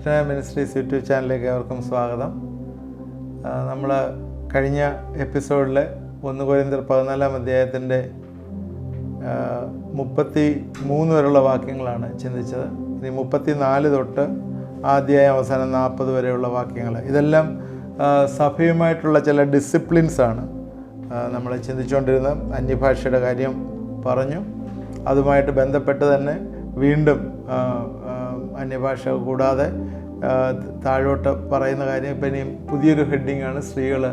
രത്ന ministries YouTube ചാനലിലേക്ക് ഏവർക്കും സ്വാഗതം. നമ്മൾ കഴിഞ്ഞ എപ്പിസോഡിൽ 1 കൊരിന്ത്യർ 14 അധ്യായത്തിൻ്റെ 33 വരെയുള്ള വാക്യങ്ങളാണ് ചിന്തിച്ചത്. ഇനി 34 തൊട്ട് ആ അധ്യായം അവസാനം 40 വരെയുള്ള വാക്യങ്ങൾ, ഇതെല്ലാം സഭയുമായിട്ടുള്ള ചില ഡിസിപ്ലിൻസാണ് നമ്മൾ ചിന്തിച്ചുകൊണ്ടിരുന്നത്. അന്യഭാഷയുടെ കാര്യം പറഞ്ഞു, അതുമായിട്ട് ബന്ധപ്പെട്ട് തന്നെ വീണ്ടും അന്യഭാഷ കൂടാതെ താഴോട്ട് പറയുന്ന കാര്യം ഇപ്പം ഇനിയും പുതിയൊരു ഹെഡിങ്ങാണ് സ്ത്രീകൾ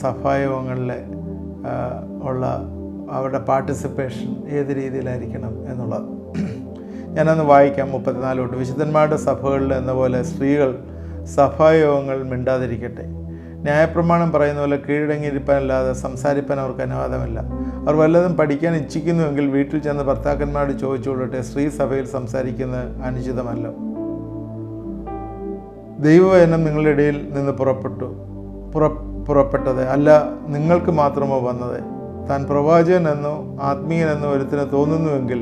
സഭായോഗങ്ങളിൽ ഉള്ള അവരുടെ പാർട്ടിസിപ്പേഷൻ ഏത് രീതിയിലായിരിക്കണം എന്നുള്ളത്. ഞാനൊന്ന് വായിക്കാം. 34 തൊട്ട്. വിശുദ്ധന്മാരുടെ സഭകളിൽ എന്ന പോലെ സ്ത്രീകൾ സഭായോഗങ്ങൾ മിണ്ടാതിരിക്കട്ടെ. ന്യായപ്രമാണം പറയുന്ന പോലെ കീഴടങ്ങിയിരിപ്പാനല്ലാതെ സംസാരിപ്പാൻ അവർക്ക് അനുവാദമില്ല. അവർ വല്ലതും പഠിക്കാൻ ഇച്ഛിക്കുന്നുവെങ്കിൽ വീട്ടിൽ ചെന്ന് ഭർത്താക്കന്മാരോട് ചോദിച്ചുകൊള്ളട്ടെ. സ്ത്രീ സഭയിൽ സംസാരിക്കുന്നത് അനുചിതമല്ല. ദൈവവചനം നിങ്ങളുടെ ഇടയിൽ നിന്ന് പുറപ്പെട്ടത് അല്ല, നിങ്ങൾക്ക് മാത്രമോ വന്നത്. താൻ പ്രവാചകനെന്നോ ആത്മീയനെന്നോ ഒരുത്തിന് തോന്നുന്നുവെങ്കിൽ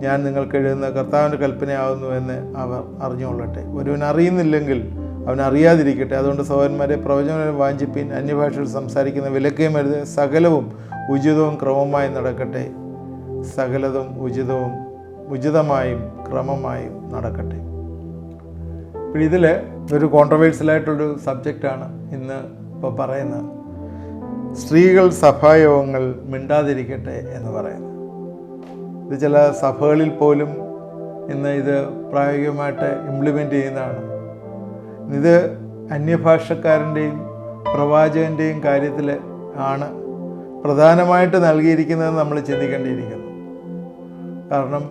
ഞാൻ നിങ്ങൾക്ക് എഴുതുന്ന കർത്താവിൻ്റെ കൽപ്പനയാകുന്നു എന്ന് അവർ അറിഞ്ഞുകൊള്ളട്ടെ. ഒരുവൻ അറിയുന്നില്ലെങ്കിൽ അവൻ അറിയാതിരിക്കട്ടെ. അതുകൊണ്ട് സഹോദരന്മാരെ, പ്രവചനം വാഞ്ചിപ്പീൻ, അന്യഭാഷയിൽ സംസാരിക്കുന്ന വിലക്കുകയും അരുത്. സകലവും ഉചിതവും ക്രമമായി നടക്കട്ടെ. സകലതും ഉചിതമായും ക്രമമായും നടക്കട്ടെ. ഇപ്പോൾ ഇതിൽ ഒരു കോൺട്രവേഴ്സ്യലായിട്ടുള്ളൊരു സബ്ജക്റ്റാണ് ഇന്ന് ഇപ്പോൾ പറയുന്നത്. സ്ത്രീകൾ സഭായോഗങ്ങൾ മിണ്ടാതിരിക്കട്ടെ എന്ന് പറയുന്നത്. ഇത് ചില സഭകളിൽ പോലും ഇന്ന് ഇത് പ്രായോഗികമായിട്ട് ഇംപ്ലിമെൻ്റ് ചെയ്യുന്നതാണ്. ഇത് അന്യഭാഷക്കാരൻ്റെയും പ്രവാചകൻ്റെയും കാര്യത്തിൽ ആണ് പ്രധാനമായിട്ട് നൽകിയിരിക്കുന്നത് നമ്മൾ ചിന്തിക്കേണ്ടിയിരിക്കുന്നു. കാരണം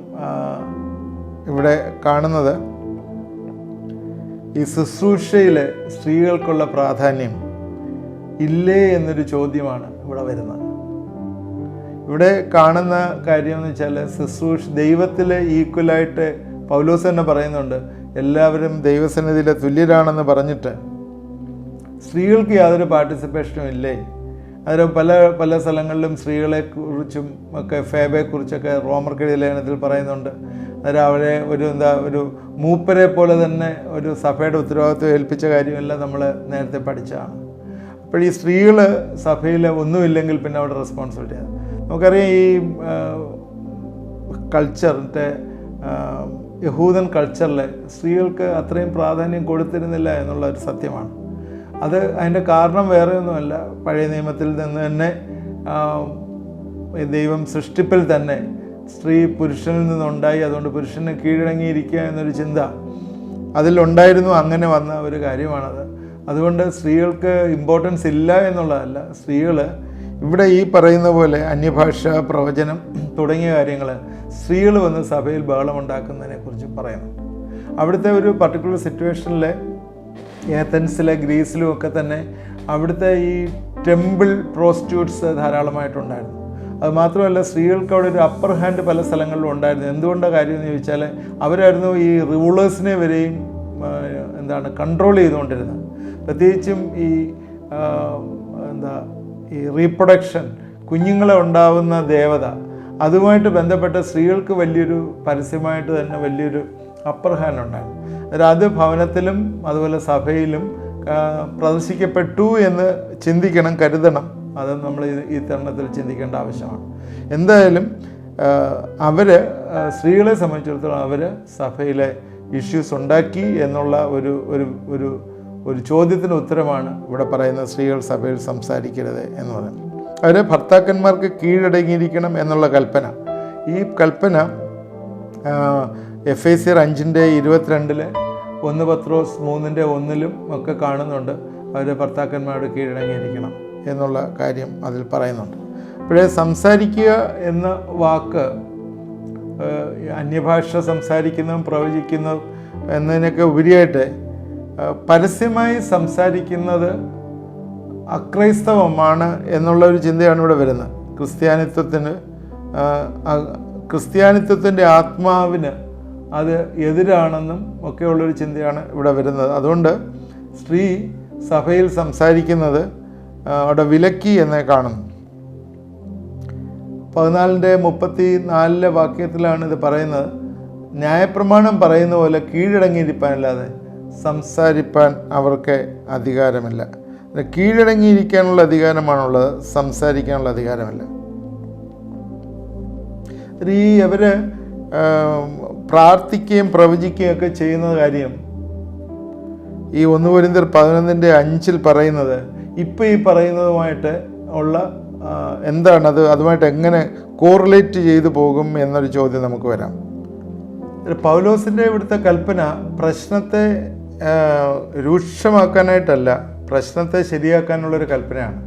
ഇവിടെ കാണുന്നത് ഈ ശുശ്രൂഷയിൽ സ്ത്രീകൾക്കുള്ള പ്രാധാന്യം ഇല്ലേ എന്നൊരു ചോദ്യമാണ് ഇവിടെ വരുന്നത്. ഇവിടെ കാണുന്ന കാര്യം എന്ന് വെച്ചാൽ ദൈവത്തിൽ ഈക്വലായിട്ട് പൗലോസ് തന്നെ പറയുന്നുണ്ട്, എല്ലാവരും ദൈവസന്നിധിയിലെ തുല്യരാണെന്ന് പറഞ്ഞിട്ട് സ്ത്രീകൾക്ക് യാതൊരു പാർട്ടിസിപ്പേഷനും ഇല്ലേ. അതിൽ പല സ്ഥലങ്ങളിലും സ്ത്രീകളെക്കുറിച്ചും ഒക്കെ ഫേബയെക്കുറിച്ചൊക്കെ റോമർക്കെഴുതിയ ലേഖനത്തിൽ പറയുന്നുണ്ട്. അന്നേരം അവരെ ഒരു മൂപ്പരെ പോലെ തന്നെ ഒരു സഭയുടെ ഉത്തരവാദിത്വം ഏൽപ്പിച്ച കാര്യമെല്ലാം നമ്മൾ നേരത്തെ പഠിച്ചതാണ്. അപ്പോൾ ഈ സ്ത്രീകൾ സഭയിൽ ഒന്നുമില്ലെങ്കിൽ പിന്നെ അവിടെ റെസ്പോൺസിബിലിറ്റിയാണ്. നമുക്കറിയാം, ഈ കൾച്ചറിൻ്റെ യഹൂദൻ കൾച്ചറിൽ സ്ത്രീകൾക്ക് അത്രയും പ്രാധാന്യം കൊടുത്തിരുന്നില്ല എന്നുള്ള ഒരു സത്യമാണ്. അതിൻ്റെ കാരണം വേറെ ഒന്നുമല്ല, പഴയ നിയമത്തിൽ നിന്ന് തന്നെ ദൈവം സൃഷ്ടിപ്പിൽ തന്നെ സ്ത്രീ പുരുഷനിൽ നിന്നുണ്ടായി. അതുകൊണ്ട് പുരുഷന് കീഴടങ്ങിയിരിക്കുക എന്നൊരു ചിന്ത അതിലുണ്ടായിരുന്നു. അങ്ങനെ വന്ന ഒരു കാര്യമാണത്. അതുകൊണ്ട് സ്ത്രീകൾക്ക് ഇമ്പോർട്ടൻസ് ഇല്ല എന്നുള്ളതല്ല. സ്ത്രീകൾ ഇവിടെ ഈ പറയുന്ന പോലെ അന്യഭാഷ, പ്രവചനം തുടങ്ങിയ കാര്യങ്ങൾ സ്ത്രീകൾ വന്ന് സഭയിൽ ബഹളമുണ്ടാക്കുന്നതിനെ കുറിച്ച് പറയുന്നുണ്ട്. അവിടുത്തെ ഒരു പർട്ടിക്കുലർ സിറ്റുവേഷനിലെ ഏഥൻസിലെ, ഗ്രീസിലും ഒക്കെ തന്നെ അവിടുത്തെ ഈ ടെമ്പിൾ പ്രോസ്റ്റിറ്റ്യൂട്ട്സ് ധാരാളമായിട്ടുണ്ടായിരുന്നു. അതുമാത്രമല്ല, സ്ത്രീകൾക്ക് അവിടെ ഒരു അപ്പർ ഹാൻഡ് പല സ്ഥലങ്ങളിലും ഉണ്ടായിരുന്നു. എന്തുകൊണ്ടാണ് കാര്യം എന്ന് ചോദിച്ചാൽ അവരായിരുന്നു ഈ റൂളേഴ്സിനെ വരെയും കൺട്രോൾ ചെയ്തുകൊണ്ടിരുന്നത്. പ്രത്യേകിച്ചും ഈ റീപ്രൊഡക്ഷൻ, കുഞ്ഞുങ്ങളെ ഉണ്ടാവുന്ന ദേവത, അതുമായിട്ട് ബന്ധപ്പെട്ട സ്ത്രീകൾക്ക് വലിയൊരു പരസ്യമായിട്ട് തന്നെ വലിയൊരു അപ്പർ ഹാൻഡ് ഉണ്ടായിരുന്നു. അത് ഭവനത്തിലും അതുപോലെ സഭയിലും പ്രദർശിക്കപ്പെട്ടു എന്ന് ചിന്തിക്കണം, കരുതണം. അത് നമ്മൾ ഈ തരുണത്തിൽ ചിന്തിക്കേണ്ട ആവശ്യമാണ്. എന്തായാലും സ്ത്രീകളെ സംബന്ധിച്ചിടത്തോളം അവർ സഭയിലെ ഇഷ്യൂസ് ഉണ്ടാക്കി എന്നുള്ള ഒരു ചോദ്യത്തിന് ഉത്തരമാണ് ഇവിടെ പറയുന്നത്. സ്ത്രീകൾ സഭയിൽ സംസാരിക്കരുത് എന്ന് പറയുന്നത്. അവർ ഭർത്താക്കന്മാർക്ക് കീഴടങ്ങിയിരിക്കണം എന്നുള്ള കൽപ്പന. ഈ കൽപ്പന എഫേസ്യർ 5:22, 1 പത്രോസ് 3:1 ഒക്കെ കാണുന്നുണ്ട്. അവർ ഭർത്താക്കന്മാരോട് കീഴടങ്ങിയിരിക്കണം എന്നുള്ള കാര്യം അതിൽ പറയുന്നുണ്ട്. അപ്പോഴേ സംസാരിക്കുക എന്ന വാക്ക് അന്യഭാഷ സംസാരിക്കുന്നതും പ്രവചിക്കുന്നതും എന്നതിനൊക്കെ ഉപരിയായിട്ട് പരസ്യമായി സംസാരിക്കുന്നത് അക്രൈസ്തവമാണ് എന്നുള്ളൊരു ചിന്തയാണ് ഇവിടെ വരുന്നത്. ക്രിസ്ത്യാനിത്വത്തിൻ്റെ ആത്മാവിന് അത് എതിരാണെന്നും ഒക്കെയുള്ളൊരു ചിന്തയാണ് ഇവിടെ വരുന്നത്. അതുകൊണ്ട് സ്ത്രീ സഭയിൽ സംസാരിക്കുന്നത് അവിടെ വിലക്കി എന്നേ കാണുന്നു. 14:34 വാക്യത്തിലാണ് ഇത് പറയുന്നത്. ന്യായപ്രമാണം പറയുന്ന പോലെ കീഴടങ്ങിയിരിപ്പാനല്ലാതെ സംസാരിപ്പാൻ അവർക്ക് അധികാരമില്ല. കീഴടങ്ങിയിരിക്കാനുള്ള അധികാരമാണുള്ളത്, സംസാരിക്കാനുള്ള അധികാരമില്ല. അവർ പ്രാർത്ഥിക്കുകയും പ്രവചിക്കുകയും ഒക്കെ ചെയ്യുന്ന കാര്യം ഈ 1 കൊരിന്ത്യർ 11:5 പറയുന്നത് ഇപ്പം ഈ പറയുന്നതുമായിട്ട് ഉള്ള എന്താണത്, അതുമായിട്ട് എങ്ങനെ കോറിലേറ്റ് ചെയ്തു പോകും എന്നൊരു ചോദ്യം നമുക്ക് വരാം. പൗലോസിൻ്റെ ഇവിടുത്തെ കൽപ്പന പ്രശ്നത്തെ രൂക്ഷമാക്കാനായിട്ടല്ല, പ്രശ്നത്തെ ശരിയാക്കാനുള്ളൊരു കൽപ്പനയാണ്.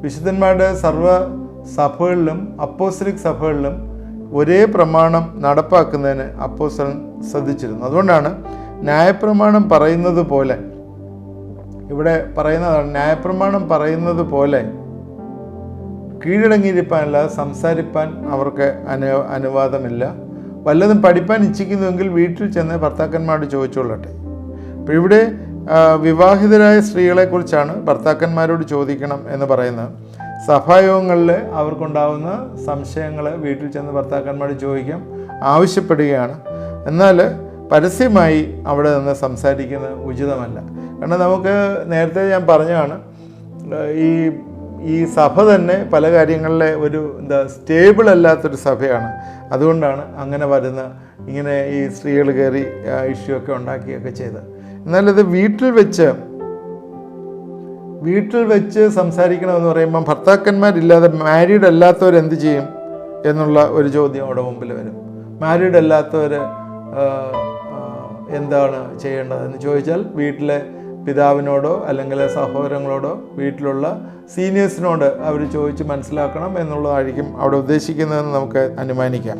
വിശുദ്ധന്മാരുടെ സർവ്വ സഭകളിലും അപ്പോസ്തലിക് സഭകളിലും ഒരേ പ്രമാണം നടപ്പാക്കുന്നതിന് അപ്പോസ്തലൻ ശ്രദ്ധിച്ചിരുന്നു. അതുകൊണ്ടാണ് ന്യായപ്രമാണം പറയുന്നത് പോലെ, ഇവിടെ പറയുന്നതാണ്, ന്യായപ്രമാണം പറയുന്നത് പോലെ കീഴടങ്ങിയിരിക്കാനല്ലാതെ സംസാരിപ്പാൻ അവർക്ക് അനുവാദമില്ല. വല്ലതും പഠിപ്പാൻ ഇച്ഛിക്കുന്നുവെങ്കിൽ വീട്ടിൽ ചെന്ന് ഭർത്താക്കന്മാരോട് ചോദിച്ചുകൊള്ളട്ടെ. അപ്പോൾ ഇവിടെ വിവാഹിതരായ സ്ത്രീകളെക്കുറിച്ചാണ് ഭർത്താക്കന്മാരോട് ചോദിക്കണം എന്ന് പറയുന്നത്. സഭായോഗങ്ങളിൽ അവർക്കുണ്ടാകുന്ന സംശയങ്ങൾ വീട്ടിൽ ചെന്ന് ഭർത്താക്കന്മാരോട് ചോദിക്കാം ആവശ്യപ്പെടുകയാണ്. എന്നാൽ പരസ്യമായി അവിടെ നിന്ന് സംസാരിക്കുന്നത് ഉചിതമല്ല. കാരണം നമുക്ക് നേരത്തെ ഞാൻ പറഞ്ഞതാണ്, ഈ സഭ തന്നെ പല കാര്യങ്ങളിലെ ഒരു സ്റ്റേബിൾ അല്ലാത്തൊരു സഭയാണ്. അതുകൊണ്ടാണ് അങ്ങനെ വരുന്ന ഇങ്ങനെ ഈ സ്ത്രീകൾ കയറി ഇഷ്യൂ ഒക്കെ ഉണ്ടാക്കിയൊക്കെ ചെയ്ത്. എന്നാലിത് വീട്ടിൽ വെച്ച് സംസാരിക്കണമെന്ന് പറയുമ്പം ഭർത്താക്കന്മാരില്ലാതെ മാരീഡ് അല്ലാത്തവർ എന്ത് ചെയ്യും എന്നുള്ള ഒരു ചോദ്യം അവിടെ മുമ്പിൽ വരും. മാരീഡ് അല്ലാത്തവർ എന്താണ് ചെയ്യേണ്ടതെന്ന് ചോദിച്ചാൽ വീട്ടിലെ പിതാവിനോടോ അല്ലെങ്കിൽ സഹോദരങ്ങളോടോ വീട്ടിലുള്ള സീനിയേഴ്സിനോട് അവർ ചോദിച്ച് മനസ്സിലാക്കണം എന്നുള്ളതായിരിക്കും അവിടെ ഉദ്ദേശിക്കുന്നതെന്ന് നമുക്ക് അനുമാനിക്കാം.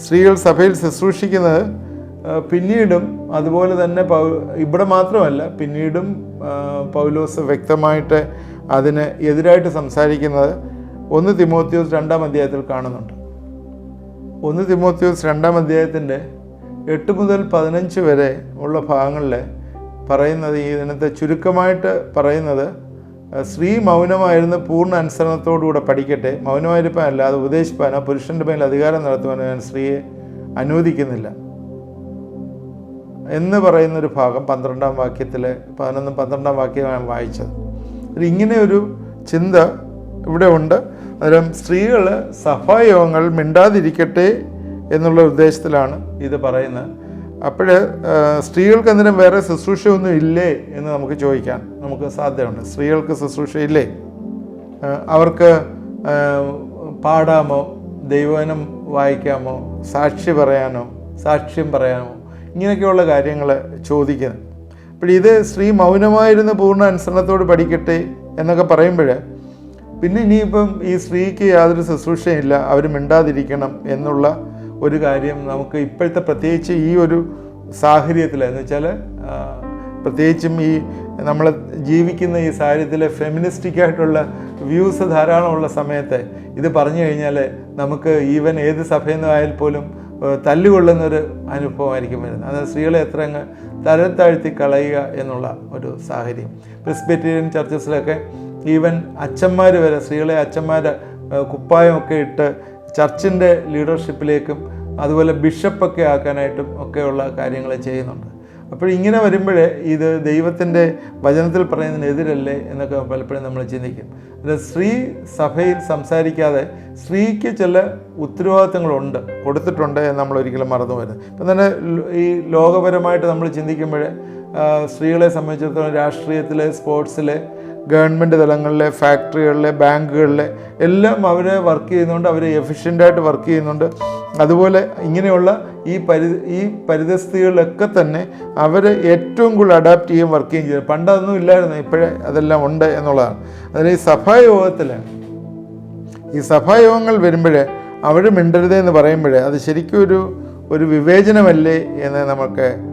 സ്ത്രീകൾ സഭയിൽ ശുശ്രൂഷിക്കുന്നത് പിന്നീടും അതുപോലെ തന്നെ ഇവിടെ മാത്രമല്ല, പിന്നീടും പൗലോസ് വ്യക്തമായിട്ട് അതിന് എതിരായിട്ട് സംസാരിക്കുന്നത് 1 തിമോത്തിയോസ് 2-ാം അധ്യായത്തിൽ കാണുന്നുണ്ട്. 1 തിമോത്തിയോസ് 2-ാം അധ്യായത്തിൻ്റെ 8 മുതൽ 15 വരെ ഉള്ള ഭാഗങ്ങളിൽ പറയുന്നത്, ഇതിനകത്ത് ചുരുക്കമായിട്ട് പറയുന്നത്, സ്ത്രീ മൗനമായിരുന്ന് പൂർണ്ണ അനുസരണത്തോടുകൂടെ പഠിക്കട്ടെ. മൗനമായിരിക്കാനല്ല, അത് ഉപദേശിപ്പാനോ പുരുഷൻ്റെ മേൽ അധികാരം നടത്തുവാനോ ഞാൻ സ്ത്രീയെ അനുവദിക്കുന്നില്ല എന്ന് പറയുന്നൊരു ഭാഗം 12-ാം വാക്യത്തിൽ 11-12 വാക്യമാണ് വായിച്ചത്. ഇങ്ങനെ ഒരു ചിന്ത ഇവിടെ ഉണ്ട്. അന്നേരം സ്ത്രീകൾ സഭായോഗങ്ങൾ മിണ്ടാതിരിക്കട്ടെ എന്നുള്ള ഉദ്ദേശത്തിലാണ് ഇത് പറയുന്നത്. അപ്പോൾ സ്ത്രീകൾക്ക് അന്നേരം വേറെ ശുശ്രൂഷയൊന്നും ഇല്ലേ എന്ന് നമുക്ക് ചോദിക്കാൻ നമുക്ക് സാധ്യതയുണ്ട്. സ്ത്രീകൾക്ക് ശുശ്രൂഷ ഇല്ലേ? അവർക്ക് പാടാമോ, ദൈവവചനം വായിക്കാമോ, സാക്ഷ്യം പറയാമോ, ഇങ്ങനെയൊക്കെയുള്ള കാര്യങ്ങൾ ചോദിക്കുന്നത്. അപ്പോൾ ഇത് സ്ത്രീ മൗനമായിരുന്ന് പൂർണ്ണ അനുസരണത്തോട് പഠിക്കട്ടെ എന്നൊക്കെ പറയുമ്പോൾ പിന്നെ ഇനിയിപ്പം ഈ സ്ത്രീക്ക് യാതൊരു ശുശ്രൂഷയില്ല, അവർ മിണ്ടാതിരിക്കണം എന്നുള്ള ഒരു കാര്യം നമുക്ക് ഇപ്പോഴത്തെ പ്രത്യേകിച്ച് ഈ ഒരു സാഹചര്യത്തിൽ എന്ന് വെച്ചാൽ പ്രത്യേകിച്ചും ഈ നമ്മൾ ജീവിക്കുന്ന ഈ സാഹചര്യത്തിൽ ഫെമിനിസ്റ്റിക്കായിട്ടുള്ള വ്യൂസ് ധാരാളമുള്ള സമയത്ത് ഇത് പറഞ്ഞു കഴിഞ്ഞാൽ നമുക്ക് ഈവൻ ഏത് സഭയിൽ നിന്നായാൽ പോലും തല്ലുകൊള്ളുന്നൊരു അനുഭവമായിരിക്കും വരുന്നത്. അത് സ്ത്രീകളെ എത്ര അങ്ങ് തരത്താഴ്ത്തി കളയുക എന്നുള്ള ഒരു സാഹചര്യം. പ്രെസ്ബിറ്റേറിയൻ ചർച്ചസിലൊക്കെ ഈവൻ അച്ഛന്മാർ വരെ, സ്ത്രീകളെ അച്ഛന്മാർ കുപ്പായമൊക്കെ ഇട്ട് ചർച്ചിൻ്റെ ലീഡർഷിപ്പിലേക്കും അതുപോലെ ബിഷപ്പൊക്കെ ആക്കാനായിട്ടും ഒക്കെയുള്ള കാര്യങ്ങൾ ചെയ്യുന്നുണ്ട്. അപ്പോൾ ഇങ്ങനെ വരുമ്പോഴേ ഇത് ദൈവത്തിൻ്റെ വചനത്തിൽ പറയുന്നതിനെതിരല്ലേ എന്നൊക്കെ പലപ്പോഴും നമ്മൾ ചിന്തിക്കും. സ്ത്രീ സഭയിൽ സംസാരിക്കാതെ സ്ത്രീക്ക് ചില ഉത്തരവാദിത്തങ്ങളുണ്ട്, കൊടുത്തിട്ടുണ്ട് എന്ന് നമ്മൾ ഒരിക്കലും മറന്നു വരുന്നത്. ഇപ്പം തന്നെ ഈ ലോകപരമായിട്ട് നമ്മൾ ചിന്തിക്കുമ്പോൾ സ്ത്രീകളെ സംബന്ധിച്ചിടത്തോളം രാഷ്ട്രീയത്തിലെ, സ്പോർട്സിലെ, ഗവൺമെൻറ് തലങ്ങളിലെ, ഫാക്ടറികളിലെ, ബാങ്കുകളിലെ എല്ലാം അവർ വർക്ക് ചെയ്യുന്നുണ്ട്, അവർ എഫിഷ്യൻ്റായിട്ട് വർക്ക് ചെയ്യുന്നുണ്ട്. അതുപോലെ ഇങ്ങനെയുള്ള ഈ പരിതസ്ഥിതികളിലൊക്കെ തന്നെ അവർ ഏറ്റവും കൂടുതൽ അഡാപ്റ്റ് ചെയ്യുകയും വർക്ക് ചെയ്യുകയും ചെയ്തു. പണ്ടതൊന്നും ഇല്ലായിരുന്നു, ഇപ്പോഴേ അതെല്ലാം ഉണ്ട് എന്നുള്ളതാണ്. അതിന് ഈ സഭായോഗങ്ങൾ വരുമ്പോൾ അവർ മിണ്ടരുതേ എന്ന് പറയുമ്പോൾ അത് ശരിക്കും ഒരു വിവേചനമല്ലേ എന്ന്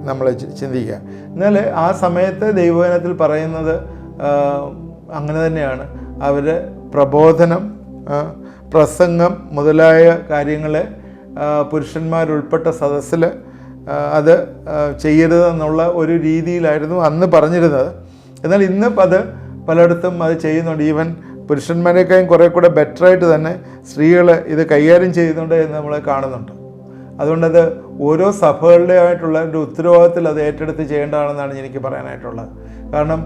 നമ്മൾ ചിന്തിക്കുക. എന്നാൽ ആ സമയത്ത് ദൈവവചനത്തിൽ പറയുന്നത് അങ്ങനെ തന്നെയാണ്. അവർ പ്രബോധനം, പ്രസംഗം മുതലായ കാര്യങ്ങളെ പുരുഷന്മാരുൾപ്പെട്ട സദസ്സിൽ അത് ചെയ്യരുതെന്നുള്ള ഒരു രീതിയിലായിരുന്നു അന്ന് പറഞ്ഞിരുന്നത്. എന്നാൽ ഇന്ന് അത് പലയിടത്തും അത് ചെയ്യുന്നുണ്ട്. ഈവൻ പുരുഷന്മാരെക്കാളും കുറേ കൂടെ ബെറ്ററായിട്ട് തന്നെ സ്ത്രീകൾ ഇത് കൈകാര്യം ചെയ്യുന്നുണ്ട് എന്ന് നമ്മൾ കാണുന്നുണ്ട്. അതുകൊണ്ടത് ഓരോ സഭകളുടെയായിട്ടുള്ള ഒരു ഉത്തരവാദിത്തത്തിൽ അത് ഏറ്റെടുത്ത് ചെയ്യേണ്ടതാണെന്നാണ് എനിക്ക് പറയാനായിട്ടുള്ളത്. കാരണം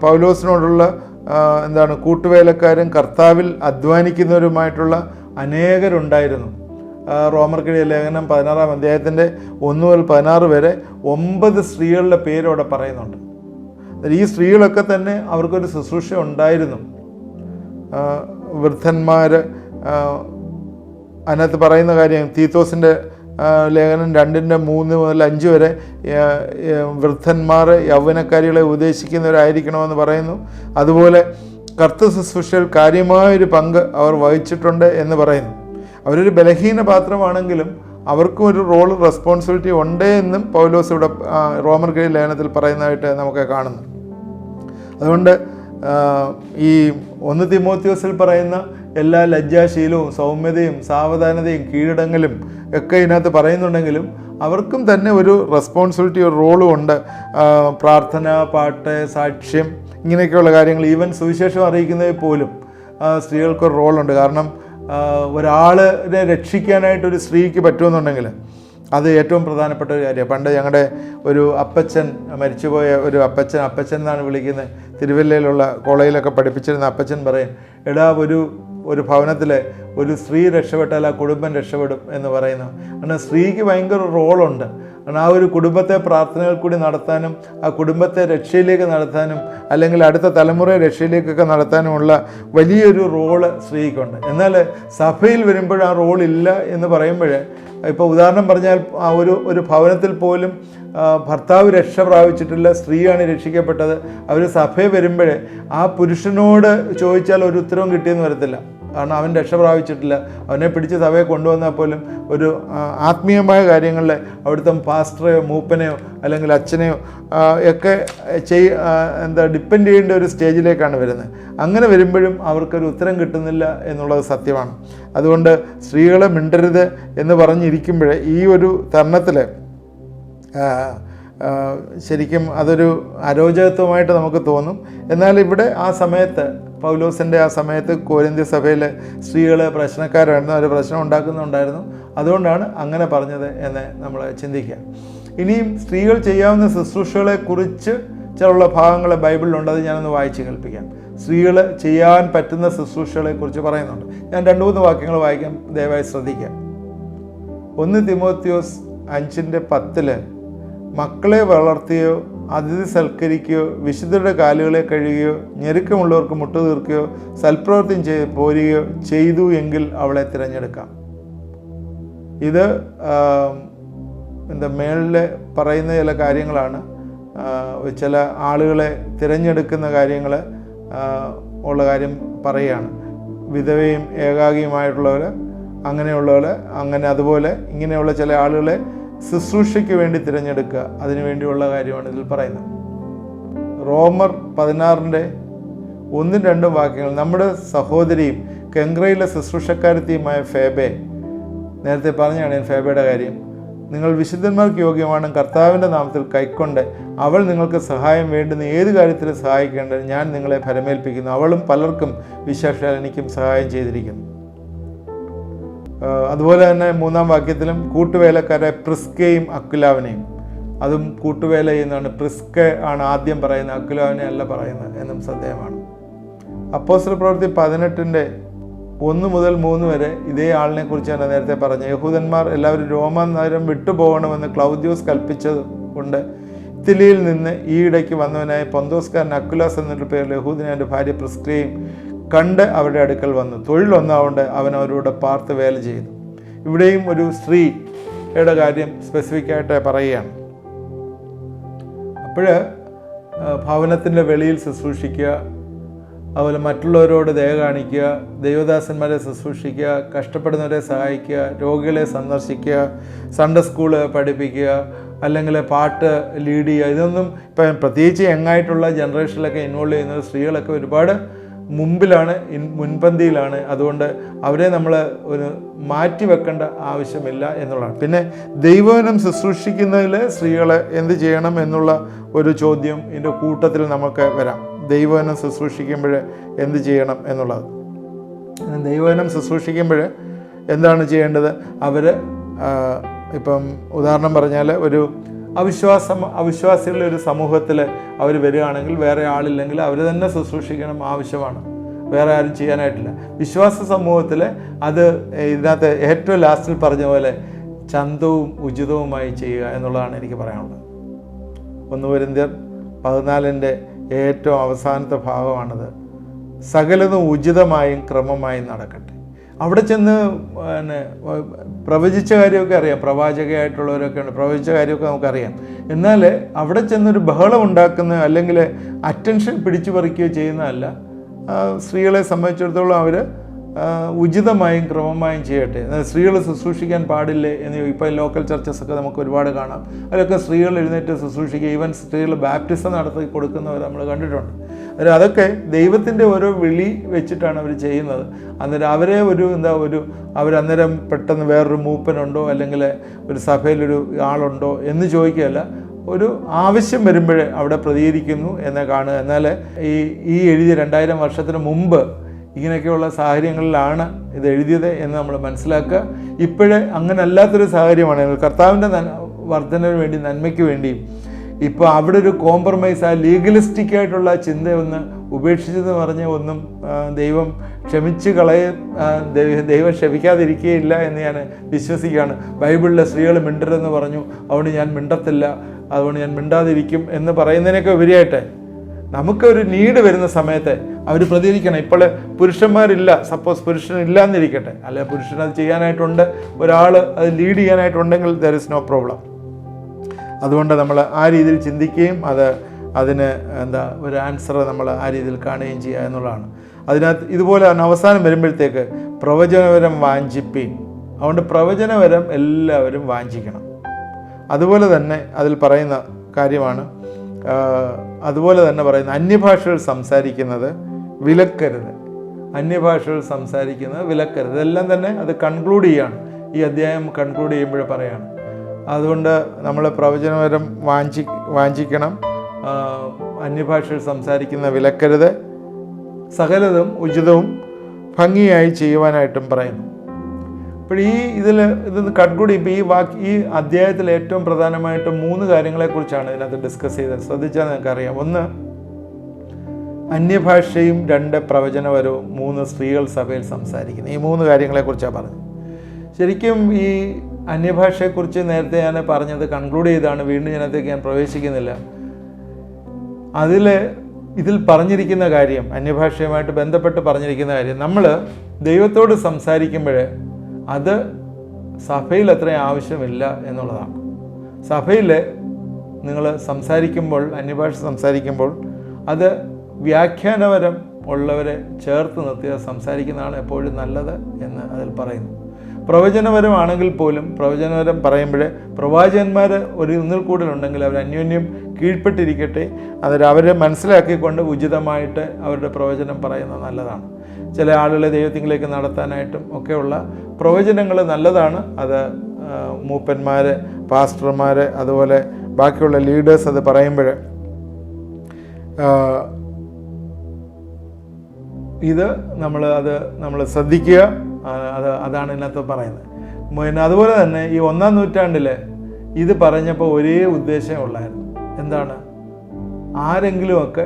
പൗലോസിനോടുള്ള കൂട്ടുവേലക്കാരും കർത്താവിൽ അധ്വാനിക്കുന്നവരുമായിട്ടുള്ള അനേകരുണ്ടായിരുന്നു. റോമർക്കെഴുതിയ ലേഖനം 16-ാം അധ്യായത്തിൻ്റെ 1 മുതൽ 16 വരെ 9 സ്ത്രീകളുടെ പേര് അവിടെ പറയുന്നുണ്ട്. ഈ സ്ത്രീകളൊക്കെ തന്നെ അവർക്കൊരു ശുശ്രൂഷ ഉണ്ടായിരുന്നു. വൃദ്ധന്മാർ, അതിനകത്ത് പറയുന്ന കാര്യം തീത്തോസിൻ്റെ ലേഖനം 2:3 മുതൽ 5 വരെ വൃദ്ധന്മാർ യൗവനക്കാരികളെ ഉപദേശിക്കുന്നവരായിരിക്കണമെന്ന് പറയുന്നു. അതുപോലെ കർത്തൃ ശുശ്രൂഷയിൽ കാര്യമായൊരു പങ്ക് അവർ വഹിച്ചിട്ടുണ്ട് എന്ന് പറയുന്നു. അവരൊരു ബലഹീന പാത്രമാണെങ്കിലും അവർക്കും ഒരു റോൾ റെസ്പോൺസിബിലിറ്റി ഉണ്ട് എന്നും പൗലോസ് ഇവിടെ റോമർക്കെഴുതിയ ലേഖനത്തിൽ പറയുന്നതായിട്ട് നമുക്ക് കാണുന്നു. അതുകൊണ്ട് ഈ 1 തിമോത്തിയോസിൽ പറയുന്ന എല്ലാ ലജ്ജാശീലവും സൗമ്യതയും സാവധാനതയും കീഴടങ്ങലും ഒക്കെ ഇതിനകത്ത് പറയുന്നുണ്ടെങ്കിലും അവർക്കും തന്നെ ഒരു റെസ്പോൺസിബിലിറ്റി, ഒരു റോളും ഉണ്ട്. പ്രാർത്ഥന, പാട്ട്, സാക്ഷ്യം, ഇങ്ങനെയൊക്കെയുള്ള കാര്യങ്ങൾ, ഈവൻ സുവിശേഷം അറിയിക്കുന്നതിൽ പോലും സ്ത്രീകൾക്കൊരു റോളുണ്ട്. കാരണം ഒരാളെ രക്ഷിക്കാനായിട്ടൊരു സ്ത്രീക്ക് പറ്റുമെന്നുണ്ടെങ്കിൽ അത് ഏറ്റവും പ്രധാനപ്പെട്ട ഒരു കാര്യമാണ്. പണ്ട് ഞങ്ങളുടെ ഒരു അപ്പച്ചൻ, മരിച്ചുപോയ ഒരു അപ്പച്ചൻ എന്നാണ് വിളിക്കുന്നത്, തിരുവല്ലയിലുള്ള കോളേജിലൊക്കെ പഠിപ്പിച്ചിരുന്ന അപ്പച്ചൻ പറയും, എടാ ഒരു ഭവനത്തിലെ ഒരു സ്ത്രീ രക്ഷപ്പെട്ടാൽ ആ കുടുംബം രക്ഷപ്പെടും എന്ന് പറയുന്നു. കാരണം സ്ത്രീക്ക് ഭയങ്കര റോളുണ്ട്. കാരണം ആ ഒരു കുടുംബത്തെ പ്രാർത്ഥനകൾ കൂടി നടത്താനും ആ കുടുംബത്തെ രക്ഷയിലേക്ക് നടത്താനും അല്ലെങ്കിൽ അടുത്ത തലമുറയെ രക്ഷയിലേക്കൊക്കെ നടത്താനുമുള്ള വലിയൊരു റോള് സ്ത്രീക്കുണ്ട്. എന്നാൽ സഭയിൽ വരുമ്പോൾ ആ റോളില്ല എന്ന് പറയുമ്പോൾ, ഇപ്പോൾ ഉദാഹരണം പറഞ്ഞാൽ ഒരു ഭവനത്തിൽ പോലും ഭർത്താവ് രക്ഷ പ്രാപിച്ചിട്ടില്ല, സ്ത്രീയാണ് രക്ഷിക്കപ്പെട്ടത്. അവർ സഭയിൽ വരുമ്പോൾ ആ പുരുഷനോട് ചോദിച്ചാൽ ഒരു ഉത്തരവും കിട്ടിയെന്ന് വരത്തില്ല. കാരണം അവൻ രക്ഷ പ്രാപിച്ചിട്ടില്ല. അവനെ പിടിച്ച് സഭയെ കൊണ്ടുവന്നാൽ പോലും ഒരു ആത്മീയമായ കാര്യങ്ങളിൽ അവിടുത്തെ പാസ്റ്ററെയോ മൂപ്പനെയോ അല്ലെങ്കിൽ അച്ഛനെയോ ഒക്കെ ഡിപ്പെൻഡ് ചെയ്യേണ്ട ഒരു സ്റ്റേജിലേക്കാണ് വരുന്നത്. അങ്ങനെ വരുമ്പോഴും അവർക്കൊരു ഉത്തരം കിട്ടുന്നില്ല എന്നുള്ളത് സത്യമാണ്. അതുകൊണ്ട് സ്ത്രീകളെ മിണ്ടരുത് എന്ന് പറഞ്ഞിരിക്കുമ്പോൾ ഈ ഒരു തരുണത്തിൽ ശരിക്കും അതൊരു അരോചകത്വമായിട്ട് നമുക്ക് തോന്നും. എന്നാൽ ഇവിടെ ആ സമയത്ത് പൗലോസിൻ്റെ ആ സമയത്ത് കൊരിന്ത്യ സഭയിൽ സ്ത്രീകൾ പ്രശ്നക്കാരായിരുന്നു, അവർ പ്രശ്നം ഉണ്ടാക്കുന്നുണ്ടായിരുന്നു. അതുകൊണ്ടാണ് അങ്ങനെ പറഞ്ഞത് എന്ന് നമ്മൾ ചിന്തിക്കുക. ഇനിയും സ്ത്രീകൾ ചെയ്യാവുന്ന ശുശ്രൂഷകളെക്കുറിച്ച് ചില ഭാഗങ്ങൾ ബൈബിളിലുണ്ട്. അത് ഞാനൊന്ന് വായിച്ച് കേൾപ്പിക്കാം. സ്ത്രീകൾ ചെയ്യാൻ പറ്റുന്ന ശുശ്രൂഷകളെക്കുറിച്ച് പറയുന്നുണ്ട്. ഞാൻ 2-3 വാക്യങ്ങൾ വായിക്കാം, ദയവായി ശ്രദ്ധിക്കാം. 1 തിമോത്തിയോസ് 5:10 മക്കളെ വളർത്തുകയോ അതിഥി സൽക്കരിക്കുകയോ വിശുദ്ധരുടെ കാലുകളെ കഴുകുകയോ ഞെരുക്കമുള്ളവർക്ക് മുട്ടു തീർക്കുകയോ സൽപ്രവൃത്തി പോരുകയോ ചെയ്തു എങ്കിൽ അവളെ തിരഞ്ഞെടുക്കാം. ഇത് മേളിൽ പറയുന്ന ചില കാര്യങ്ങളാണ്. ചില ആളുകളെ തിരഞ്ഞെടുക്കുന്ന കാര്യങ്ങൾ ഉള്ള കാര്യം പറയുകയാണ്. വിധവയും ഏകാഗിയുമായിട്ടുള്ളവർ, അങ്ങനെയുള്ളവർ, അതുപോലെ ഇങ്ങനെയുള്ള ചില ആളുകളെ ശുശ്രൂഷയ്ക്ക് വേണ്ടി തിരഞ്ഞെടുക്കുക, അതിനു വേണ്ടിയുള്ള കാര്യമാണ് ഇതിൽ പറയുന്നത്. റോമർ 16:1-2 വാക്യങ്ങൾ. നമ്മുടെ സഹോദരിയും കെങ്ക്രയിലെ ശുശ്രൂഷക്കാരത്തിയുമായ ഫേബെ, നേരത്തെ പറഞ്ഞാണ് ഞാൻ ഫേബയുടെ കാര്യം, നിങ്ങൾ വിശുദ്ധന്മാർക്ക് യോഗ്യമാണ് കർത്താവിൻ്റെ നാമത്തിൽ കൈക്കൊണ്ട് അവൾ നിങ്ങൾക്ക് സഹായം വേണ്ടുന്ന ഏത് കാര്യത്തിലും സഹായിക്കേണ്ടത് ഞാൻ നിങ്ങളെ ഫലമേൽപ്പിക്കുന്നു. അവളും പലർക്കും വിശേഷാൽ എനിക്കും സഹായം ചെയ്തിരിക്കുന്നു. അതുപോലെ തന്നെ 3-ാം വാക്യത്തിലും കൂട്ടുവേലക്കാരെ പ്രിസ്കയും അക്വിലാവിനെയും, അതും കൂട്ടുവേല ചെയ്യുന്നതാണ്. പ്രിസ്ക ആണ് ആദ്യം പറയുന്നത്, അക്വിലാവിനെ അല്ല പറയുന്നത് എന്നും ശ്രദ്ധേയമാണ്. അപ്പോസ്തല പ്രവൃത്തി 18:1 മുതൽ 3 വരെ ഇതേ ആളിനെ കുറിച്ചാണ് നേരത്തെ പറഞ്ഞത്. യഹൂദന്മാർ എല്ലാവരും റോമാ നഗരം വിട്ടുപോകണമെന്ന് ക്ലൗദ്യോസ് കൽപ്പിച്ചത് കൊണ്ട് ഇറ്റലിയിൽ നിന്ന് ഈയിടയ്ക്ക് വന്നവനായ പൊന്തോസ്കാരൻ അക്വിലാസ് എന്നൊരു പേരിൽ യഹൂദനെ എൻ്റെ ഭാര്യ പ്രിസ്കയും കണ്ട് അവരുടെ അടുക്കൽ വന്നു. തൊഴിലൊന്നാവുകൊണ്ട് അവൻ അവരോട് പാർത്ത് വേല ചെയ്തു. ഇവിടെയും ഒരു സ്ത്രീയുടെ കാര്യം സ്പെസിഫിക്കായിട്ട് പറയുകയാണ്. അപ്പോൾ ഭവനത്തിൻ്റെ വെളിയിൽ ശുശ്രൂഷിക്കുക, അതുപോലെ മറ്റുള്ളവരോട് ദയ കാണിക്കുക, ദൈവദാസന്മാരെ ശുശ്രൂഷിക്കുക, കഷ്ടപ്പെടുന്നവരെ സഹായിക്കുക, രോഗികളെ സന്ദർശിക്കുക, സൺഡേ സ്കൂള് പഠിപ്പിക്കുക, അല്ലെങ്കിൽ പാട്ട് ലീഡ് ചെയ്യുക. ഇതൊന്നും ഇപ്പം പ്രത്യേകിച്ച് യങ്ങായിട്ടുള്ള ജനറേഷനിലൊക്കെ ഇൻവോൾവ് ചെയ്യുന്ന സ്ത്രീകളൊക്കെ ഒരുപാട് മുമ്പിലാണ്, മുൻപന്തിയിലാണ്. അതുകൊണ്ട് അവരെ നമ്മൾ ഒരു മാറ്റി വെക്കേണ്ട ആവശ്യമില്ല എന്നുള്ളതാണ്. പിന്നെ ദൈവവചനം ശുശ്രൂഷിക്കുന്നതിൽ സ്ത്രീകളെ എന്ത് ചെയ്യണം എന്നുള്ള ഒരു ചോദ്യം ഇതിൻ്റെ കൂട്ടത്തിൽ നമുക്ക് വരാം. ദൈവവചനം ശുശ്രൂഷിക്കുമ്പോൾ എന്ത് ചെയ്യണം എന്നുള്ളത്. ദൈവവചനം ശുശ്രൂഷിക്കുമ്പോൾ എന്താണ് ചെയ്യേണ്ടത്? അവർ ഇപ്പം ഉദാഹരണം പറഞ്ഞാൽ ഒരു അവിശ്വാസികളുടെ ഒരു സമൂഹത്തിൽ അവർ വരികയാണെങ്കിൽ വേറെ ആളില്ലെങ്കിൽ അവർ തന്നെ ശുശ്രൂഷിക്കണം, ആവശ്യമാണ്, വേറെ ആരും ചെയ്യാനായിട്ടില്ല. വിശ്വാസ സമൂഹത്തിൽ അത് ഇതിനകത്ത് ഏറ്റവും ലാസ്റ്റിൽ പറഞ്ഞ പോലെ ചന്തവും ഉചിതവുമായി ചെയ്യുക എന്നുള്ളതാണ് എനിക്ക് പറയാനുള്ളത്. 1 കൊരിന്ത്യർ 14 ഏറ്റവും അവസാനത്തെ ഭാഗമാണത്. സകലതും ഉചിതമായും ക്രമമായും നടക്കട്ടെ. അവിടെ ചെന്ന് പിന്നെ പ്രവചിച്ച കാര്യമൊക്കെ അറിയാം, പ്രവാചകയായിട്ടുള്ളവരൊക്കെ ഉണ്ട്, പ്രവചിച്ച കാര്യമൊക്കെ നമുക്കറിയാം. എന്നാൽ അവിടെ ചെന്നൊരു ബഹളം ഉണ്ടാക്കുന്ന അല്ലെങ്കിൽ അറ്റൻഷൻ പിടിച്ചു പറിക്കുകയോ ചെയ്യുന്നതല്ല. സ്ത്രീകളെ സംബന്ധിച്ചിടത്തോളം അവർ ഉചിതമായും ക്രമമായും ചെയ്യട്ടെ. സ്ത്രീകൾ ശുശ്രൂഷിക്കാൻ പാടില്ലേ എന്ന് ഇപ്പോൾ ലോക്കൽ ചർച്ചസൊക്കെ നമുക്ക് ഒരുപാട് കാണാം. അതിലൊക്കെ സ്ത്രീകൾ എഴുന്നേറ്റ് ശുശ്രൂഷിക്കുക, ഈവൻ സ്ത്രീകൾ ബാപ്റ്റിസം നടത്തി കൊടുക്കുന്നവർ നമ്മൾ കണ്ടിട്ടുണ്ട്. അതൊക്കെ ദൈവത്തിൻ്റെ ഓരോ വിളി വെച്ചിട്ടാണ് അവർ ചെയ്യുന്നത്. അന്നേരം അവരെ അവരന്നേരം പെട്ടെന്ന് വേറൊരു മൂപ്പനുണ്ടോ അല്ലെങ്കിൽ ഒരു സഭയിലൊരു ആളുണ്ടോ എന്ന് ചോദിക്കുകയല്ല, ഒരു ആവശ്യം വരുമ്പോഴേ അവിടെ പ്രതികരിക്കുന്നു എന്ന് കാണുക. എന്നാൽ ഈ എഴുതിയ 2000 വർഷത്തിന് മുമ്പ് ഇങ്ങനെയൊക്കെയുള്ള സാഹചര്യങ്ങളിലാണ് ഇത് എഴുതിയത് എന്ന് നമ്മൾ മനസ്സിലാക്കുക. ഇപ്പോഴേ അങ്ങനെ അല്ലാത്തൊരു സാഹചര്യമാണ്. കർത്താവിൻ്റെ വർധനവിന് വേണ്ടി, നന്മയ്ക്ക് വേണ്ടി ഇപ്പോൾ അവിടെ ഒരു കോംപ്രമൈസ്, ആ ലീഗലിസ്റ്റിക്കായിട്ടുള്ള ചിന്തയൊന്ന് ഉപേക്ഷിച്ചെന്ന് പറഞ്ഞ് ഒന്നും ദൈവം ദൈവം ക്ഷമിക്കാതിരിക്കുകയില്ല എന്ന് ഞാൻ വിശ്വസിക്കുകയാണ്. ബൈബിളിലെ സ്ത്രീകൾ മിണ്ടരുതെന്ന് പറഞ്ഞു, അതുകൊണ്ട് ഞാൻ മിണ്ടത്തില്ല, അതുകൊണ്ട് ഞാൻ മിണ്ടാതിരിക്കും എന്ന് പറയുന്നതിനൊക്കെ ഉപരിയായിട്ട് നമുക്കൊരു നീഡ് വരുന്ന സമയത്ത് അവർ പ്രതികരിക്കണം. ഇപ്പോൾ പുരുഷന്മാരില്ല, സപ്പോസ് പുരുഷനില്ല എന്നിരിക്കട്ടെ, അല്ലെ പുരുഷൻ അത് ചെയ്യാനായിട്ടുണ്ട്, ഒരാൾ അത് ലീഡ് ചെയ്യാനായിട്ടുണ്ടെങ്കിൽ ദർ ഇസ് നോ പ്രോബ്ലം. അതുകൊണ്ട് നമ്മൾ ആ രീതിയിൽ ചിന്തിക്കുകയും അതിന് ഒരു ആൻസർ നമ്മൾ ആ രീതിയിൽ കാണുകയും ചെയ്യുക എന്നുള്ളതാണ്. അതിനകത്ത് ഇതുപോലെ അവസാനം വരുമ്പോഴത്തേക്ക് പ്രവചനവരം വാഞ്ചിപ്പീൻ. അതുകൊണ്ട് പ്രവചനവരം എല്ലാവരും വാഞ്ചിക്കണം. അതുപോലെ തന്നെ അതിൽ പറയുന്ന കാര്യമാണ്, അതുപോലെ തന്നെ പറയുന്ന അന്യഭാഷകൾ സംസാരിക്കുന്നത് വിലക്കരുത്. അന്യഭാഷകൾ സംസാരിക്കുന്നത് വിലക്കരുത്. ഇതെല്ലാം തന്നെ അത് കൺക്ലൂഡ് ചെയ്യാണ്, ഈ അധ്യായം കൺക്ലൂഡ് ചെയ്യുമ്പോഴേ പറയാണ്. അതുകൊണ്ട് നമ്മൾ പ്രവചനപരം വാഞ്ചിക്കണം, അന്യഭാഷകൾ സംസാരിക്കുന്ന വിലക്കരുത്, സകലതും ഉചിതവും ഭംഗിയായി ചെയ്യുവാനായിട്ടും പറയുന്നു. അപ്പോൾ ഇതൊന്ന് കൺക്ലൂഡ് ചെയ്യുമ്പോൾ ഈ അധ്യായത്തിൽ ഏറ്റവും പ്രധാനമായിട്ട് 3 കാര്യങ്ങളെക്കുറിച്ചാണ് ഇതിനകത്ത് ഡിസ്കസ് ചെയ്തത്. ശ്രദ്ധിച്ചാൽ നിങ്ങൾക്കറിയാം. 1 അന്യഭാഷയും, 2 പ്രവചനപരവും, 3 സ്ത്രീകൾ സഭയിൽ സംസാരിക്കുന്നു. ഈ 3 കാര്യങ്ങളെക്കുറിച്ചാണ് പറഞ്ഞത്. ശരിക്കും ഈ അന്യഭാഷയെക്കുറിച്ച് നേരത്തെ ഞാൻ പറഞ്ഞത് കൺക്ലൂഡ് ചെയ്താണ്, വീണ്ടും ഇതിനകത്തേക്ക് ഞാൻ പ്രവേശിക്കുന്നില്ല. ഇതിൽ പറഞ്ഞിരിക്കുന്ന കാര്യം, അന്യഭാഷയുമായിട്ട് ബന്ധപ്പെട്ട് പറഞ്ഞിരിക്കുന്ന കാര്യം, നമ്മൾ ദൈവത്തോട് സംസാരിക്കുമ്പോൾ അത് സഭയിൽ അത്രയും ആവശ്യമില്ല എന്നുള്ളതാണ്. സഭയിൽ നിങ്ങൾ സംസാരിക്കുമ്പോൾ, അന്യഭാഷ സംസാരിക്കുമ്പോൾ, അത് വ്യാഖ്യാനപരം ഉള്ളവരെ ചേർത്ത് നിർത്തി സംസാരിക്കുന്നതാണ് എപ്പോഴും നല്ലത് എന്ന് അതിൽ പറയുന്നു. പ്രവചനപരമാണെങ്കിൽ പോലും പ്രവചനപരം പറയുമ്പോൾ പ്രവാചകന്മാർ ഒന്നിൽ കൂടുതലുണ്ടെങ്കിൽ അവർ അന്യോന്യം കീഴ്പ്പെട്ടിരിക്കട്ടെ, അന്നേരം അവരെ മനസ്സിലാക്കിക്കൊണ്ട് ഉചിതമായിട്ട് അവരുടെ പ്രവചനം പറയുന്നത് നല്ലതാണ്. ചില ആളുകളെ ദൈവത്തിലേക്ക് നടത്താനായിട്ടും ഒക്കെയുള്ള പ്രവചനങ്ങൾ നല്ലതാണ്. അത് മൂപ്പന്മാർ, പാസ്റ്റർമാർ, അതുപോലെ ബാക്കിയുള്ള ലീഡേഴ്സ് അത് പറയുമ്പോൾ നമ്മൾ ശ്രദ്ധിക്കുക. അതാണ് ഇതിനകത്ത് പറയുന്നത്. പിന്നെ അതുപോലെ തന്നെ ഈ 1-ാം നൂറ്റാണ്ടിൽ ഇത് പറഞ്ഞപ്പോൾ ഒരേ ഉദ്ദേശം ഉള്ളായിരുന്നു. എന്താണ്? ആരെങ്കിലുമൊക്കെ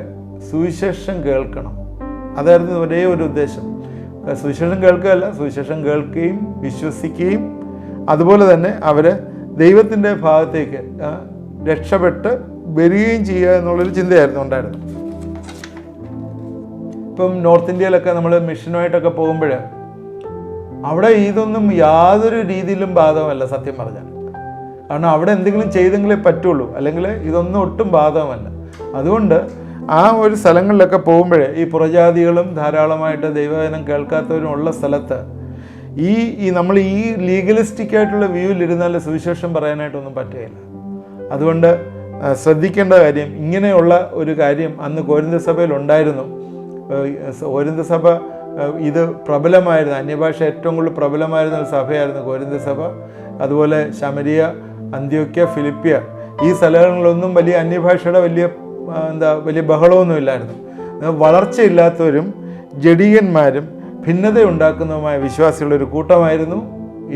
സുവിശേഷം കേൾക്കണം. അതായിരുന്നു ഒരേ ഒരു ഉദ്ദേശം. സുവിശേഷം കേൾക്കുകയല്ല, സുവിശേഷം കേൾക്കുകയും വിശ്വസിക്കുകയും അതുപോലെ തന്നെ അവർ ദൈവത്തിൻ്റെ ഭാഗത്തേക്ക് രക്ഷപ്പെട്ട് വരികയും ചെയ്യുക എന്നുള്ളൊരു ചിന്തയായിരുന്നു ഉണ്ടായിരുന്നത്. ഇപ്പം നോർത്ത് ഇന്ത്യയിലൊക്കെ നമ്മൾ മിഷനുമായിട്ടൊക്കെ പോകുമ്പോൾ അവിടെ ഇതൊന്നും യാതൊരു രീതിയിലും ബാധകമല്ല, സത്യം പറഞ്ഞാൽ. കാരണം അവിടെ എന്തെങ്കിലും ചെയ്തെങ്കിലേ പറ്റുള്ളൂ, അല്ലെങ്കിൽ ഇതൊന്നും ഒട്ടും ബാധകമല്ല. അതുകൊണ്ട് ആ ഒരു സ്ഥലങ്ങളിലൊക്കെ പോകുമ്പോൾ ഈ പുറജാതികളും ധാരാളമായിട്ട് ദൈവവചനം കേൾക്കാത്തവരും ഉള്ള സ്ഥലത്ത് നമ്മൾ ഈ ലീഗലിസ്റ്റിക് ആയിട്ടുള്ള വ്യൂവിലിരുന്നാൽ സുവിശേഷം പറയാനായിട്ടൊന്നും പറ്റുകയില്ല. അതുകൊണ്ട് ശ്രദ്ധിക്കേണ്ട കാര്യം, ഇങ്ങനെയുള്ള ഒരു കാര്യം അന്ന് കോരിന്ത സഭയിൽ ഉണ്ടായിരുന്നു. കോരിന്ത സഭ ഇത് പ്രബലമായിരുന്നു, അന്യഭാഷ ഏറ്റവും കൂടുതൽ പ്രബലമായിരുന്ന ഒരു സഭയായിരുന്നു കോരിന്ത സഭ. അതുപോലെ ശമരിയ, അന്ത്യോക്യ, ഫിലിപ്പിയ, ഈ സ്ഥലങ്ങളിലൊന്നും വലിയ അന്യഭാഷയുടെ വലിയ ബഹളമൊന്നും ഇല്ലായിരുന്നു. വളർച്ചയില്ലാത്തവരും ജഡീകന്മാരും ഭിന്നതയുണ്ടാക്കുന്നതുമായ വിശ്വാസികളുടെ ഒരു കൂട്ടമായിരുന്നു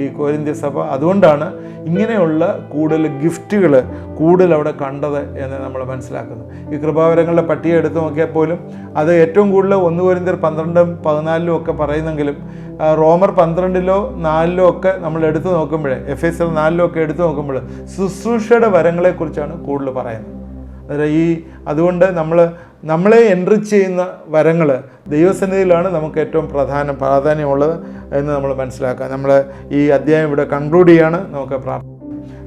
ഈ കൊരിന്ത്യ സഭ. അതുകൊണ്ടാണ് ഇങ്ങനെയുള്ള കൂടുതൽ ഗിഫ്റ്റുകൾ കൂടുതൽ അവിടെ കണ്ടത് എന്ന് നമ്മൾ മനസ്സിലാക്കുന്നു. ഈ കൃപാവരങ്ങളുടെ പട്ടിക എടുത്തു നോക്കിയാൽ പോലും അത് ഏറ്റവും കൂടുതൽ 1 കൊരിന്ത്യർ 12, 14 ഒക്കെ പറയുന്നെങ്കിലും റോമർ 12 4 ഒക്കെ നമ്മൾ എടുത്തു നോക്കുമ്പോൾ, എഫേസ്യർ 4 ഒക്കെ എടുത്തു നോക്കുമ്പോൾ ശുശ്രൂഷയുടെ വരങ്ങളെക്കുറിച്ചാണ് കൂടുതൽ പറയുന്നത്. അതുകൊണ്ട് നമ്മളെ എൻറിച്ച് ചെയ്യുന്ന വരങ്ങൾ ദൈവസന്നിധിയിലാണ് നമുക്ക് ഏറ്റവും പ്രാധാന്യമുള്ളത് എന്ന് നമ്മൾ മനസ്സിലാക്കുക. നമ്മൾ ഈ അധ്യായം ഇവിടെ കൺക്ലൂഡ് ചെയ്യാണ്. നമുക്ക് പ്രാർത്ഥിക്കാം.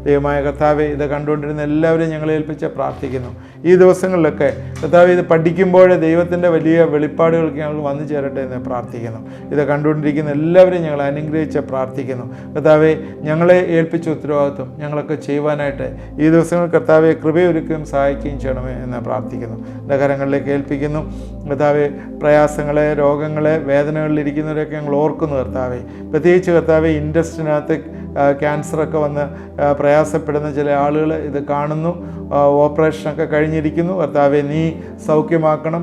ദൈവമായ കർത്താവെ, ഇത് കണ്ടുകൊണ്ടിരുന്ന എല്ലാവരെയും ഞങ്ങളെ ഏൽപ്പിച്ച് പ്രാർത്ഥിക്കുന്നു. ഈ ദിവസങ്ങളിലൊക്കെ കർത്താവെ, ഇത് പഠിക്കുമ്പോൾ ദൈവത്തിൻ്റെ വലിയ വെളിപ്പാടുകൾക്ക് ഞങ്ങൾ വന്നു ചേരട്ടെ എന്ന് പ്രാർത്ഥിക്കുന്നു. ഇത് കണ്ടുകൊണ്ടിരിക്കുന്ന എല്ലാവരെയും ഞങ്ങൾ അനുഗ്രഹിച്ച് പ്രാർത്ഥിക്കുന്നു. കർത്താവെ, ഞങ്ങളെ ഏൽപ്പിച്ച ഉത്തരവാദിത്വം ഞങ്ങളൊക്കെ ചെയ്യുവാനായിട്ട് ഈ ദിവസങ്ങൾ കർത്താവെ കൃപയൊരുക്കുകയും സഹായിക്കുകയും ചെയ്യണമേ എന്ന് പ്രാർത്ഥിക്കുന്നു. എൻ്റെ കരങ്ങളിലേക്ക് ഏൽപ്പിക്കുന്നു. കർത്താവെ, പ്രയാസങ്ങളെ, രോഗങ്ങളെ, വേദനകളിലിരിക്കുന്നവരെയൊക്കെ ഞങ്ങൾ ഓർക്കുന്നു. കർത്താവെ, പ്രത്യേകിച്ച് കർത്താവെ, ഇൻഡസ്ട്രിനകത്ത് ക്യാൻസറൊക്കെ വന്ന് പ്രയാസപ്പെടുന്ന ചില ആളുകൾ ഇത് കാണുന്നു. ഓപ്പറേഷനൊക്കെ കഴിഞ്ഞിരിക്കുന്നു. കർത്താവെ, നീ സൗഖ്യമാക്കണം.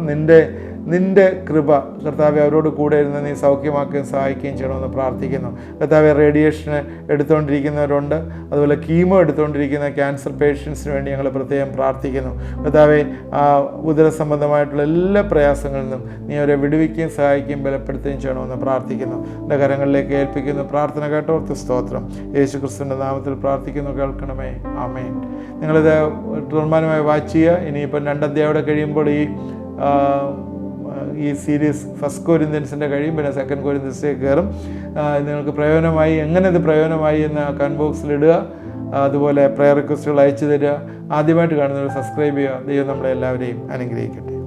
നിൻ്റെ കൃപ കർത്താവെ അവരോട് കൂടെ ഇരുന്ന് നീ സൗഖ്യമാക്കുകയും സഹായിക്കുകയും ചെയ്യണമെന്ന് പ്രാർത്ഥിക്കുന്നു. കർത്താവെ, റേഡിയേഷന് എടുത്തുകൊണ്ടിരിക്കുന്നവരുണ്ട്, അതുപോലെ കീമോ എടുത്തുകൊണ്ടിരിക്കുന്ന ക്യാൻസർ പേഷ്യൻസിന് വേണ്ടി ഞങ്ങൾ പ്രത്യേകം പ്രാർത്ഥിക്കുന്നു. കർത്താവെ, ഉദര സംബന്ധമായിട്ടുള്ള എല്ലാ പ്രയാസങ്ങളിൽ നിന്നും നീ അവരെ വിടുവിക്കുകയും സഹായിക്കുകയും ബലപ്പെടുത്തുകയും ചെയ്യണമെന്ന് പ്രാർത്ഥിക്കുന്നു. എൻ്റെ കരങ്ങളിലേക്ക് ഏൽപ്പിക്കുന്നു. പ്രാർത്ഥന കേട്ടോർത്ത് സ്തോത്രം. യേശു ക്രിസ്തുവിൻ്റെ നാമത്തിൽ പ്രാർത്ഥിക്കുന്നു. കേൾക്കണമേ. ആമേൻ. നിങ്ങളിത് തുടർമാനമായി വാച്ച് ചെയ്യുക. ഇനിയിപ്പം 2 അധ്യായം കഴിയുമ്പോൾ ഈ സീരീസ് 1 കൊരിന്ത്യൻസിൻ്റെ കഴിയും, പിന്നെ 2 കൊരിന്ത്യൻസിലേക്ക് കയറും. നിങ്ങൾക്ക് പ്രയോജനമായി, എങ്ങനെ ഇത് പ്രയോജനമായി എന്ന് കമന്റ് ബോക്സിൽ ഇടുക. അതുപോലെ പ്രയർ റിക്വസ്റ്റുകൾ അയച്ചു തരിക. ആദ്യമായിട്ട് കാണുന്നവർ സബ്സ്ക്രൈബ് ചെയ്യുക. ദൈവം നമ്മളെ എല്ലാവരെയും അനുഗ്രഹിക്കട്ടെ.